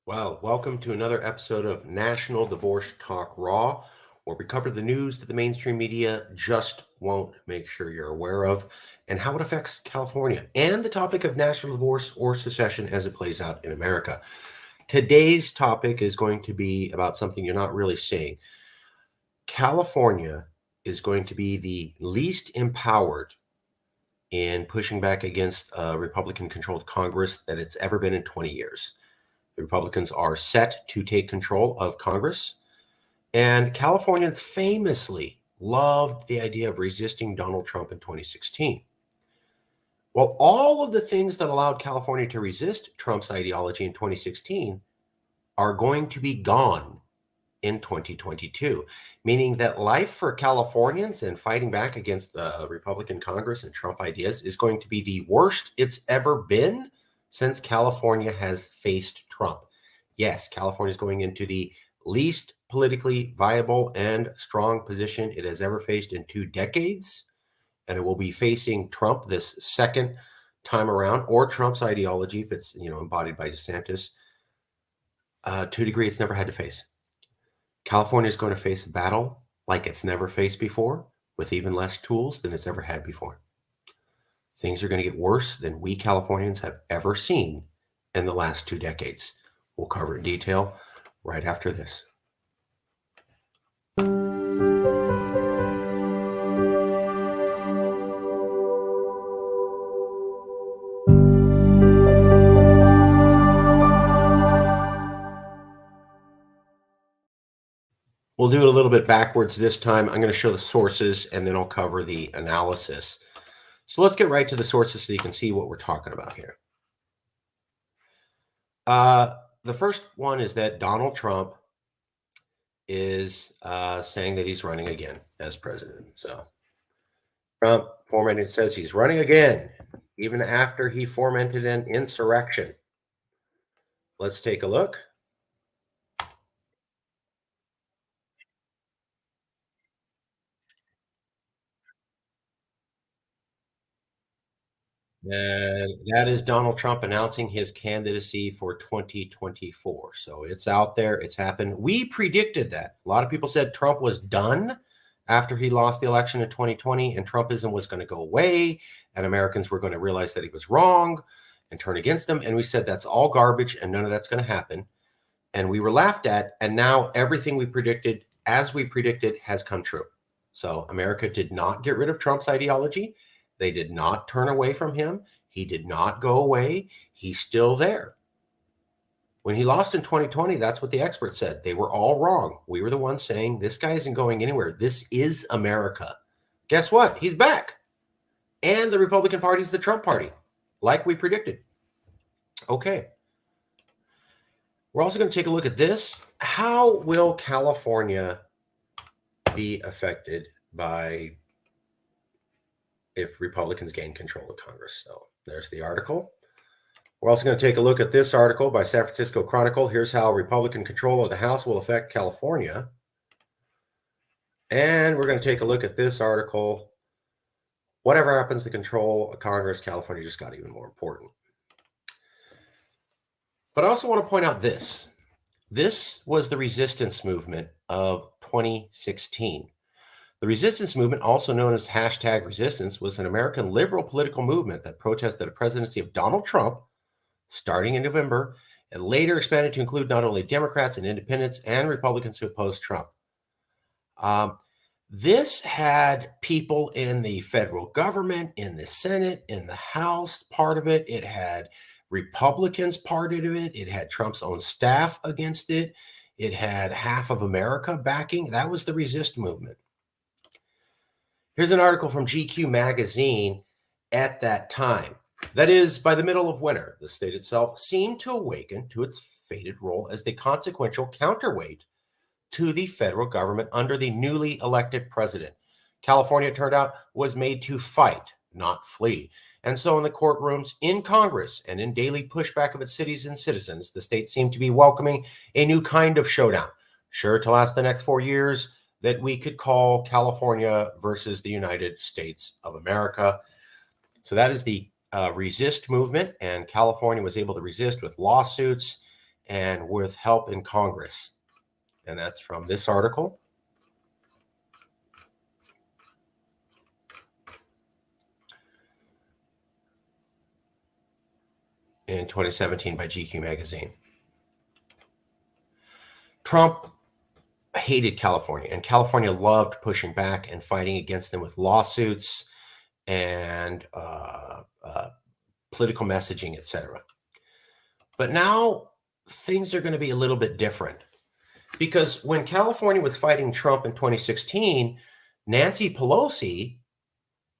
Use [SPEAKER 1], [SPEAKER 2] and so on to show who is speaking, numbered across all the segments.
[SPEAKER 1] Well, welcome to another episode of National Divorce Talk Raw, where we cover the news that the mainstream media just won't make sure you're aware of and how it affects California and the topic of national divorce or secession as it plays out in America. Today's topic is going to be about something you're not really seeing. California is going to be the least empowered in pushing back against a Republican controlled Congress that it's ever been in 20 years. The Republicans are set to take control of Congress. And Californians famously loved the idea of resisting Donald Trump in 2016. Well, all of the things that allowed California to resist Trump's ideology in 2016 are going to be gone in 2022, meaning that life for Californians and fighting back against the Republican Congress and Trump ideas is going to be the worst it's ever been since California has faced Trump. Yes, California is going into the least politically viable and strong position it has ever faced in 2 decades, and it will be facing Trump this second time around, or Trump's ideology if it's embodied by DeSantis, to a degree it's never had to face. California is going to face a battle like it's never faced before, with even less tools than it's ever had before. Things are going to get worse than we Californians have ever seen in the last 2 decades. We'll cover it in detail right after this. We'll do it a little bit backwards this time. I'm going to show the sources and then I'll cover the analysis. So let's get right to the sources so you can see what we're talking about here. The first one is that Donald Trump is saying that he's running again as president. So Trump fomented says he's running again, even after he fomented an insurrection. Let's take a look. And that is Donald Trump announcing his candidacy for 2024. So it's out there. It's happened. We predicted that. A lot of people said Trump was done after he lost the election in 2020 and Trumpism was going to go away and Americans were going to realize that he was wrong and turn against him. And we said that's all garbage and none of that's going to happen. And we were laughed at. And now everything we predicted, as we predicted, has come true. So America did not get rid of Trump's ideology. They did not turn away from him. He did not go away. He's still there. When he lost in 2020, that's what the experts said. They were all wrong. We were the ones saying, this guy isn't going anywhere. This is America. Guess what? He's back. And the Republican Party is the Trump party, like we predicted. Okay. We're also going to take a look at this. How will California be affected by if Republicans gain control of Congress? So there's the article. We're also going to take a look at this article by San Francisco Chronicle. Here's how Republican control of the House will affect California. And we're going to take a look at this article. Whatever happens to control of Congress, California just got even more important. But I also want to point out this. This was the resistance movement of 2016. The resistance movement, also known as #resistance, was an American liberal political movement that protested the presidency of Donald Trump starting in November and later expanded to include not only Democrats and independents and Republicans who opposed Trump. This had people in the federal government, in the Senate, in the House, part of it. It had Republicans part of it. It had Trump's own staff against it. It had half of America backing. That was the resist movement. Here's an article from GQ magazine at that time. That is, by the middle of winter, the state itself seemed to awaken to its fated role as the consequential counterweight to the federal government under the newly elected president. California, it turned out, was made to fight, not flee. And so in the courtrooms, in Congress, and in daily pushback of its cities and citizens, the state seemed to be welcoming a new kind of showdown, sure to last the next 4 years, that we could call California versus the United States of America. So that is the resist movement, and California was able to resist with lawsuits and with help in Congress. And that's from this article. In 2017 by GQ magazine. Trump hated California, and California loved pushing back and fighting against them with lawsuits and political messaging, etc. But now things are going to be a little bit different, because when California was fighting Trump in 2016, Nancy Pelosi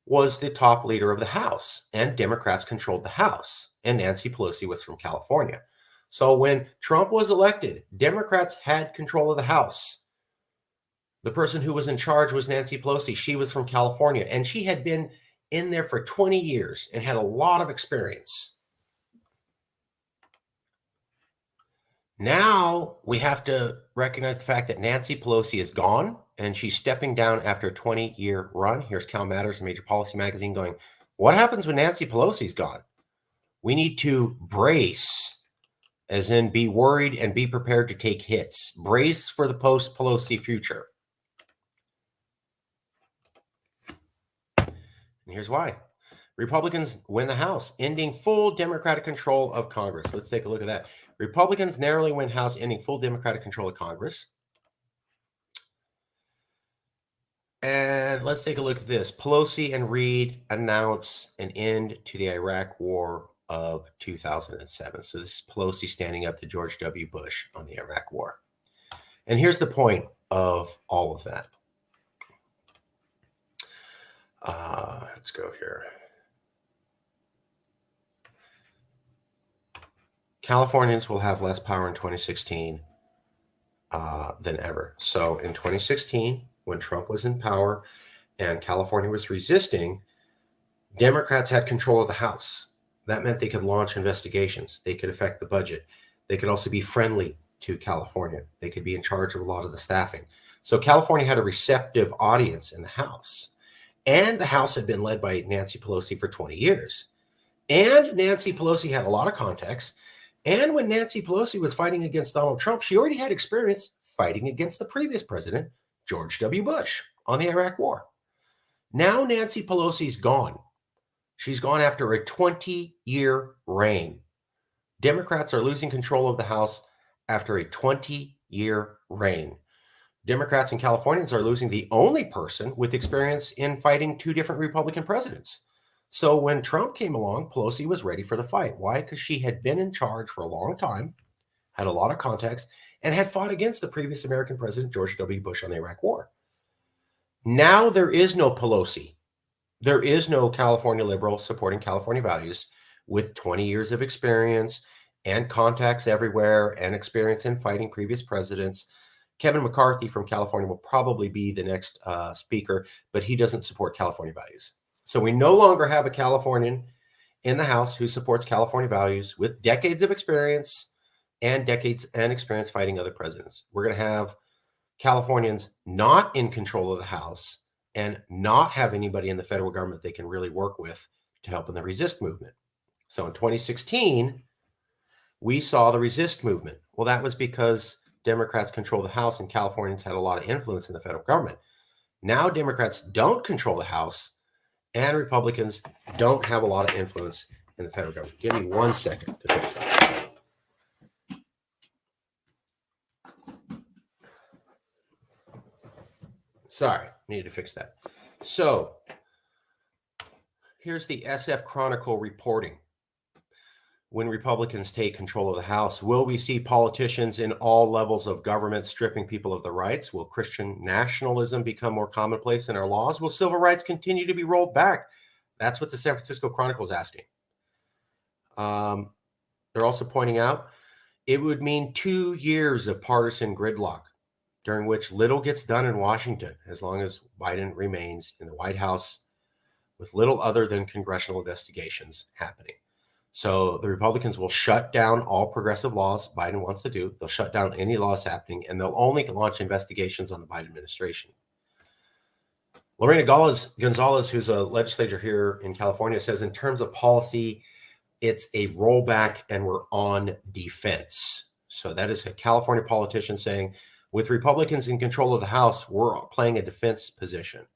[SPEAKER 1] was the top leader of the House, and Democrats controlled the House, and Nancy Pelosi was from California. So when Trump was elected, Democrats had control of the House. The person who was in charge was Nancy Pelosi. She was from California, and she had been in there for 20 years and had a lot of experience. Now we have to recognize the fact that Nancy Pelosi is gone, and she's stepping down after a 20-year run. Here's Cal Matters, a major policy magazine, going, what happens when Nancy Pelosi's gone? We need to brace, as in be worried and be prepared to take hits. Brace for the post-Pelosi future. And here's why. Republicans win the House, ending full Democratic control of Congress. Let's take a look at that. Republicans narrowly win House, ending full Democratic control of Congress. And let's take a look at this. Pelosi and Reid announce an end to the Iraq War of 2007. So this is Pelosi standing up to George W. Bush on the Iraq War. And here's the point of all of that. Let's go here. Californians will have less power in 2016 than ever. So in 2016, when Trump was in power and California was resisting, Democrats had control of the House. That meant they could launch investigations. They could affect the budget. They could also be friendly to California. They could be in charge of a lot of the staffing. So California had a receptive audience in the House. And the House had been led by Nancy Pelosi for 20 years. And Nancy Pelosi had a lot of contacts. And when Nancy Pelosi was fighting against Donald Trump, she already had experience fighting against the previous president, George W. Bush, on the Iraq War. Now Nancy Pelosi's gone. She's gone after a 20-year reign. Democrats are losing control of the House after a 20-year reign. Democrats and Californians are losing the only person with experience in fighting two different Republican presidents. So when Trump came along, Pelosi was ready for the fight. Why? Because she had been in charge for a long time, had a lot of contacts, and had fought against the previous American president, George W. Bush, on the Iraq War. Now there is no Pelosi. There is no California liberal supporting California values with 20 years of experience and contacts everywhere and experience in fighting previous presidents. Kevin McCarthy from California will probably be the next speaker, but he doesn't support California values. So we no longer have a Californian in the House who supports California values with decades of experience and experience fighting other presidents. We're going to have Californians not in control of the House and not have anybody in the federal government they can really work with to help in the resist movement. So in 2016, we saw the resist movement. Well, that was because Democrats control the House and Californians had a lot of influence in the federal government. Now Democrats don't control the House and Republicans don't have a lot of influence in the federal government. Give me 1 second to fix that. Sorry, needed to fix that. So here's the SF Chronicle reporting. When Republicans take control of the House, will we see politicians in all levels of government stripping people of their rights? Will Christian nationalism become more commonplace in our laws? Will civil rights continue to be rolled back? That's what the San Francisco Chronicle is asking. They're also pointing out it would mean 2 years of partisan gridlock, during which little gets done in Washington as long as Biden remains in the White House with little other than congressional investigations happening. So the Republicans will shut down all progressive laws Biden wants to do. They'll shut down any laws happening, and they'll only launch investigations on the Biden administration. Lorena Gonzalez, who's a legislator here in California, says in terms of policy, it's a rollback and we're on defense. So that is a California politician saying, with Republicans in control of the House, we're playing a defense position.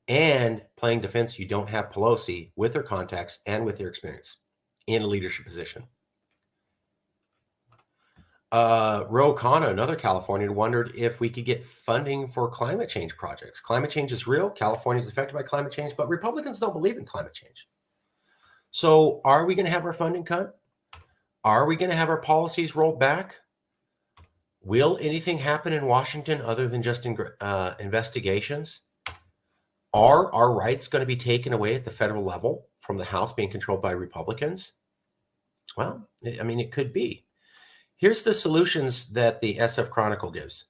[SPEAKER 1] And playing defense, you don't have Pelosi with her contacts and with her experience in a leadership position. Ro Khanna, another Californian, wondered if we could get funding for climate change projects. Climate change is real. California is affected by climate change, but Republicans don't believe in climate change. So are we going to have our funding cut? Are we going to have our policies rolled back? Will anything happen in Washington other than just investigations? Are our rights going to be taken away at the federal level from the House being controlled by Republicans? Well, I mean, it could be. Here's the solutions that the SF Chronicle gives.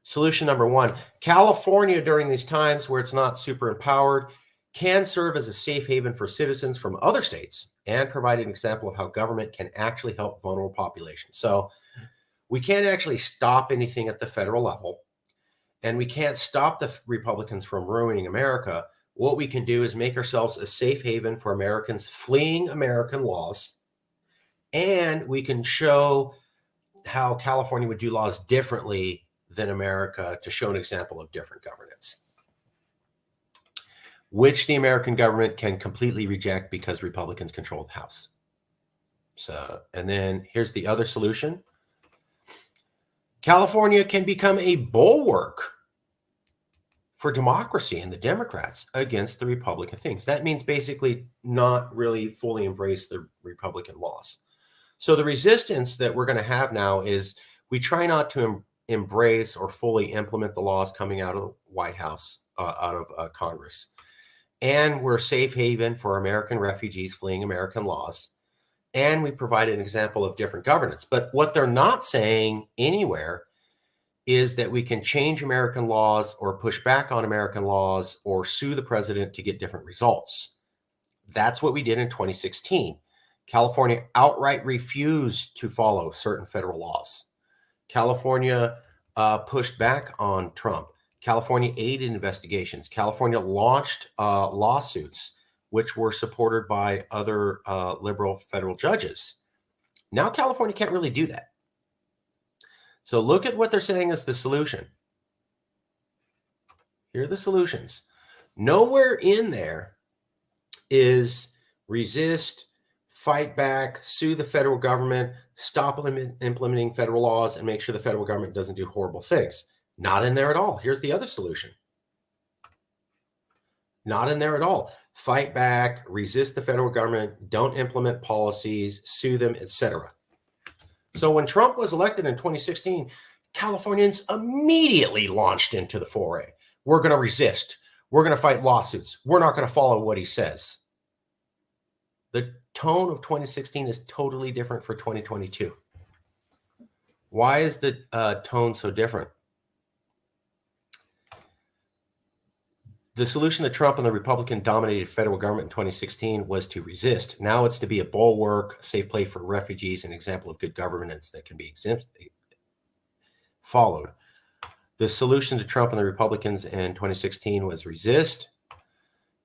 [SPEAKER 1] Solution number one, California during these times where it's not super empowered can serve as a safe haven for citizens from other states and provide an example of how government can actually help vulnerable populations. So we can't actually stop anything at the federal level, and we can't stop the Republicans from ruining America. What we can do is make ourselves a safe haven for Americans fleeing American laws, and we can show how California would do laws differently than America to show an example of different governance, which the American government can completely reject because Republicans control the House. So, and then here's the other solution. California can become a bulwark for democracy and the Democrats against the Republican things. That means basically not really fully embrace the Republican laws. So the resistance that we're going to have now is we try not to embrace or fully implement the laws coming out of the White House, out of Congress. And we're a safe haven for American refugees fleeing American laws. And we provide an example of different governance. But what they're not saying anywhere is that we can change American laws or push back on American laws or sue the president to get different results. That's what we did in 2016. California outright refused to follow certain federal laws. California pushed back on Trump. California aided investigations. California launched lawsuits, which were supported by other liberal federal judges. Now California can't really do that. So look at what they're saying is the solution. Here are the solutions. Nowhere in there is resist, fight back, sue the federal government, stop implementing federal laws, and make sure the federal government doesn't do horrible things. Not in there at all. Here's the other solution. Not in there at all. Fight back, resist the federal government, don't implement policies, sue them, etc. So when Trump was elected in 2016, Californians immediately launched into the foray. We're going to resist. We're going to fight lawsuits. We're not going to follow what he says. The tone of 2016 is totally different for 2022. Why is the tone so different? The solution to Trump and the Republican-dominated federal government in 2016 was to resist. Now it's to be a bulwark, a safe place for refugees, an example of good governance that can be followed. The solution to Trump and the Republicans in 2016 was resist.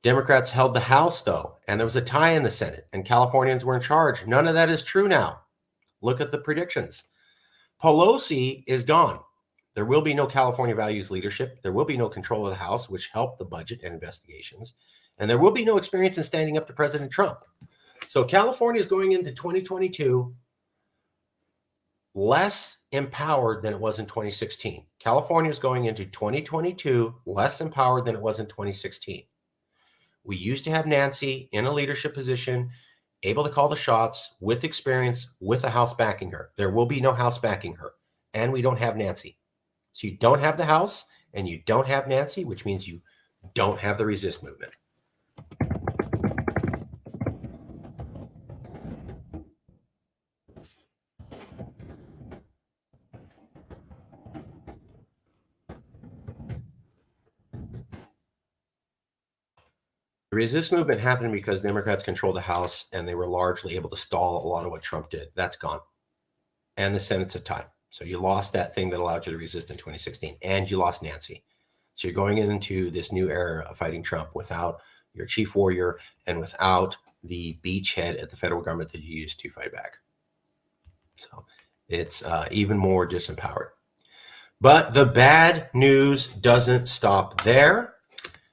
[SPEAKER 1] Democrats held the House, though, and there was a tie in the Senate, and Californians were in charge. None of that is true now. Look at the predictions. Pelosi is gone. There will be no California values leadership. There will be no control of the House, which helped the budget and investigations. And there will be no experience in standing up to President Trump. So California is going into 2022 less empowered than it was in 2016. California is going into 2022 less empowered than it was in 2016. We used to have Nancy in a leadership position, able to call the shots, with experience, with the House backing her. There will be no House backing her. And we don't have Nancy. So you don't have the House and you don't have Nancy, which means you don't have the resist movement. The resist movement happened because Democrats controlled the House and they were largely able to stall a lot of what Trump did. That's gone. And the Senate's a tie. So you lost that thing that allowed you to resist in 2016, and you lost Nancy. So you're going into this new era of fighting Trump without your chief warrior and without the beachhead at the federal government that you used to fight back. So it's even more disempowered. But the bad news doesn't stop there,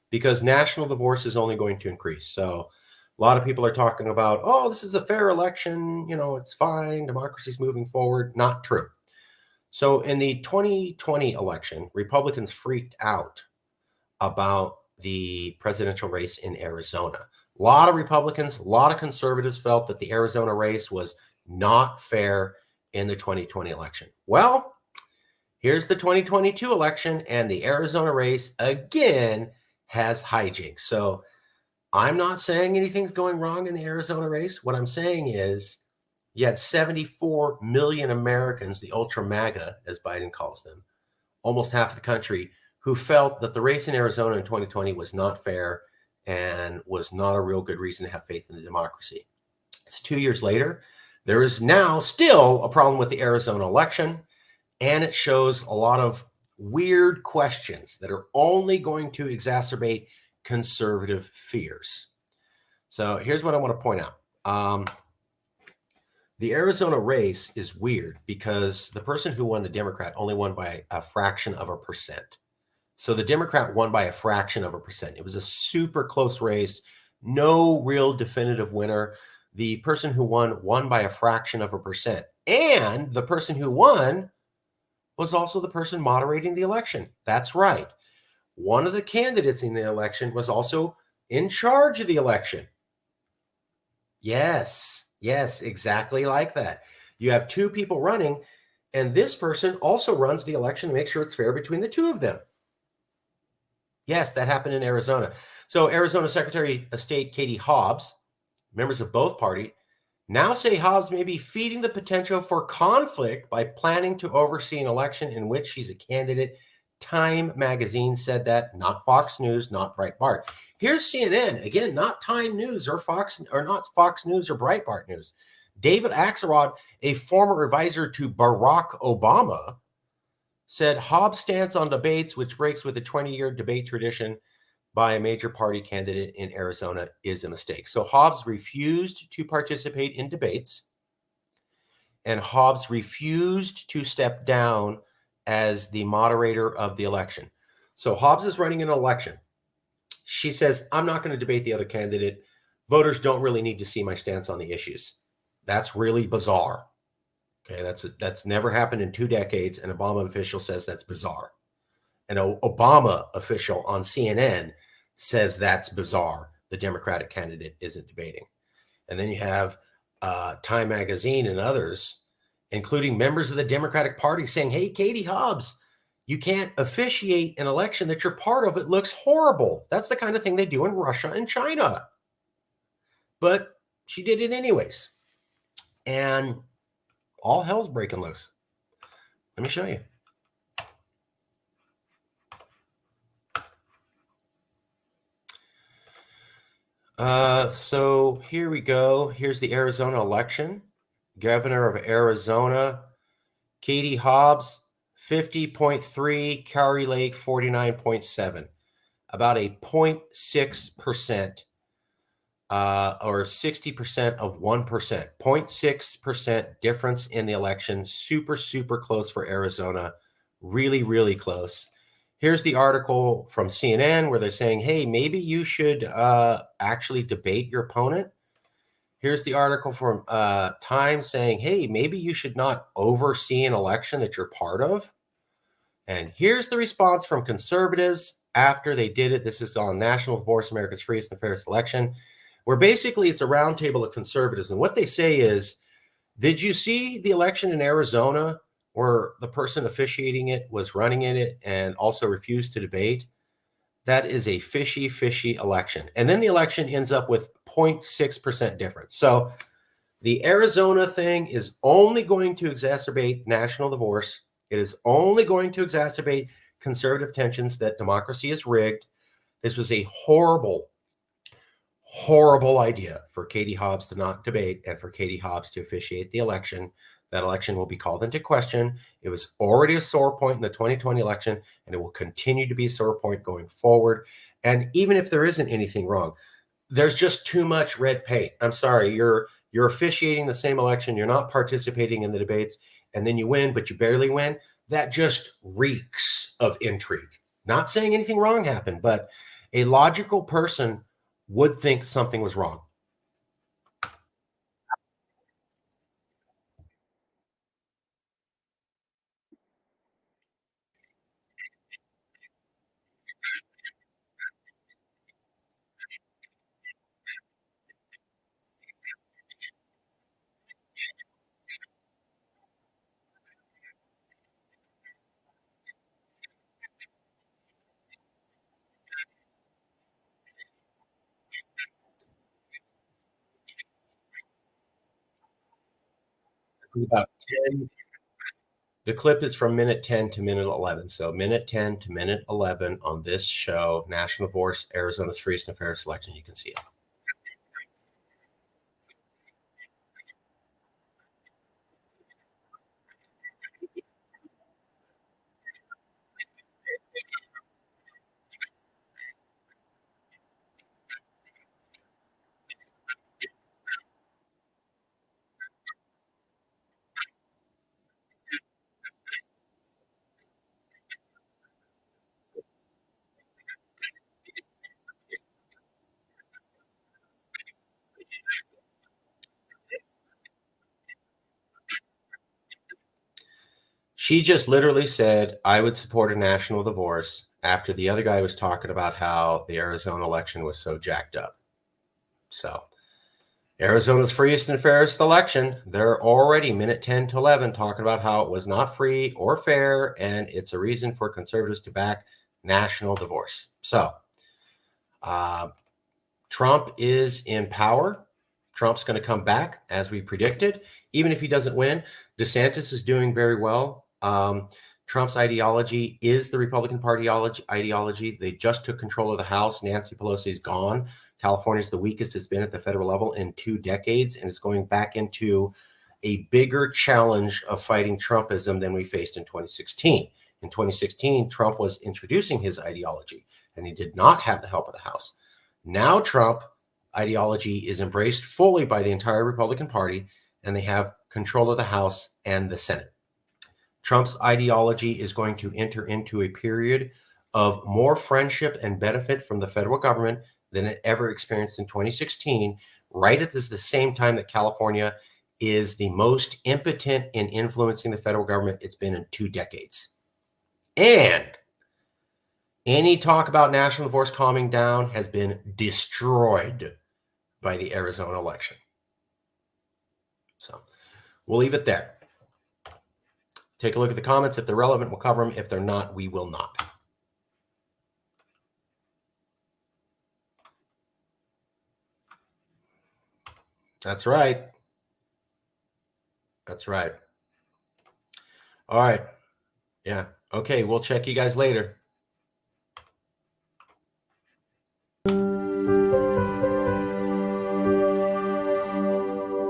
[SPEAKER 1] because national divorce is only going to increase. So a lot of people are talking about, oh, this is a fair election, it's fine, democracy's moving forward. Not true. So in the 2020 election, Republicans freaked out about the presidential race in Arizona. A lot of Republicans, a lot of conservatives felt that the Arizona race was not fair in the 2020 election. Well, here's the 2022 election, and the Arizona race again has hijinks. So I'm not saying anything's going wrong in the Arizona race. What I'm saying is you had 74 million Americans, the ultra MAGA, as Biden calls them, almost half of the country, who felt that the race in Arizona in 2020 was not fair and was not a real good reason to have faith in the democracy. It's 2 years later. There is now still a problem with the Arizona election, and it shows a lot of weird questions that are only going to exacerbate conservative fears. So here's what I want to point out. The Arizona race is weird because the person who won, the Democrat, only won by a fraction of a percent. So the Democrat won by a fraction of a percent. It was a super close race, no real definitive winner. The person who won by a fraction of a percent. And the person who won was also the person moderating the election. That's right. One of the candidates in the election was also in charge of the election. Yes, exactly like that. You have two people running, and this person also runs the election to make sure it's fair between the two of them. Yes, that happened in Arizona. So Arizona Secretary of State Katie Hobbs, members of both parties, now say Hobbs may be feeding the potential for conflict by planning to oversee an election in which she's a candidate. Time magazine said that, not Fox News, not Breitbart. Here's CNN, again, not Time News or not Fox News or Breitbart News. David Axelrod, a former advisor to Barack Obama, said Hobbs' stance on debates, which breaks with the 20-year debate tradition by a major party candidate in Arizona, is a mistake. So Hobbs refused to participate in debates, and Hobbs refused to step down as the moderator of the election. So Hobbs is running an election. She says, I'm not going to debate the other candidate. Voters don't really need to see my stance on the issues. That's really bizarre. Okay, that's never happened in 2 decades. An Obama official says that's bizarre. An Obama official on CNN says that's bizarre. The Democratic candidate isn't debating. And then you have Time Magazine and others, including members of the Democratic Party, saying, hey, Katie Hobbs, you can't officiate an election that you're part of. It looks horrible. That's the kind of thing they do in Russia and China. But she did it anyways. And all hell's breaking loose. Let me show you. So here we go. Here's the Arizona election. Governor of Arizona, Katie Hobbs, 50.3, Kari Lake, 49.7. About a 0.6%, or 60% of 1%. 0.6% difference in the election. Super, super close for Arizona. Really, really close. Here's the article from CNN where they're saying, hey, maybe you should actually debate your opponent. Here's the article from Time saying, hey, maybe you should not oversee an election that you're part of. And here's the response from conservatives after they did it. This is on National Divorce, America's Freest and Fairest Election, where basically it's a roundtable of conservatives. And what they say is, did you see the election in Arizona where the person officiating it was running in it and also refused to debate? That is a fishy, fishy election. And then the election ends up with 0.6% difference. So the Arizona thing is only going to exacerbate national divorce. It is only going to exacerbate conservative tensions that democracy is rigged. This was a horrible, horrible idea for Katie Hobbs to not debate and for Katie Hobbs to officiate the election. That election will be called into question. It was already a sore point in the 2020 election, and it will continue to be a sore point going forward. And even if there isn't anything wrong, there's just too much red paint. I'm sorry, You're officiating the same election. You're not participating in the debates, and then you win, but you barely win. That just reeks of intrigue. Not saying anything wrong happened, but a logical person would think something was wrong. About 10 The clip is from minute 10 to minute 11. So minute 10 to minute 11 on this show, National Divorce, Arizona's freest and fairest election. You can see it. She just literally said, I would support a national divorce after the other guy was talking about how the Arizona election was so jacked up. So, Arizona's freest and fairest election, they're already minute 10 to 11 talking about how it was not free or fair, and it's a reason for conservatives to back national divorce. So, uh, Trump is in power. Trump's going to come back as we predicted, even if he doesn't win. DeSantis is doing very well. Trump's ideology is the Republican Party ideology. They just took control of the House. Nancy Pelosi's gone. California's the weakest it's been at the federal level in 2 decades, and it's going back into a bigger challenge of fighting Trumpism than we faced in 2016. In 2016, Trump was introducing his ideology, and he did not have the help of the House. Now Trump ideology is embraced fully by the entire Republican Party, and they have control of the House and the Senate. Trump's ideology is going to enter into a period of more friendship and benefit from the federal government than it ever experienced in 2016, right at the same time that California is the most impotent in influencing the federal government it's been in 2 decades. And any talk about national divorce calming down has been destroyed by the Arizona election. So we'll leave it there. Take a look at the comments. If they're relevant, we'll cover them. If they're not, we will not. That's right. That's right. All right. Yeah. Okay. We'll check you guys later.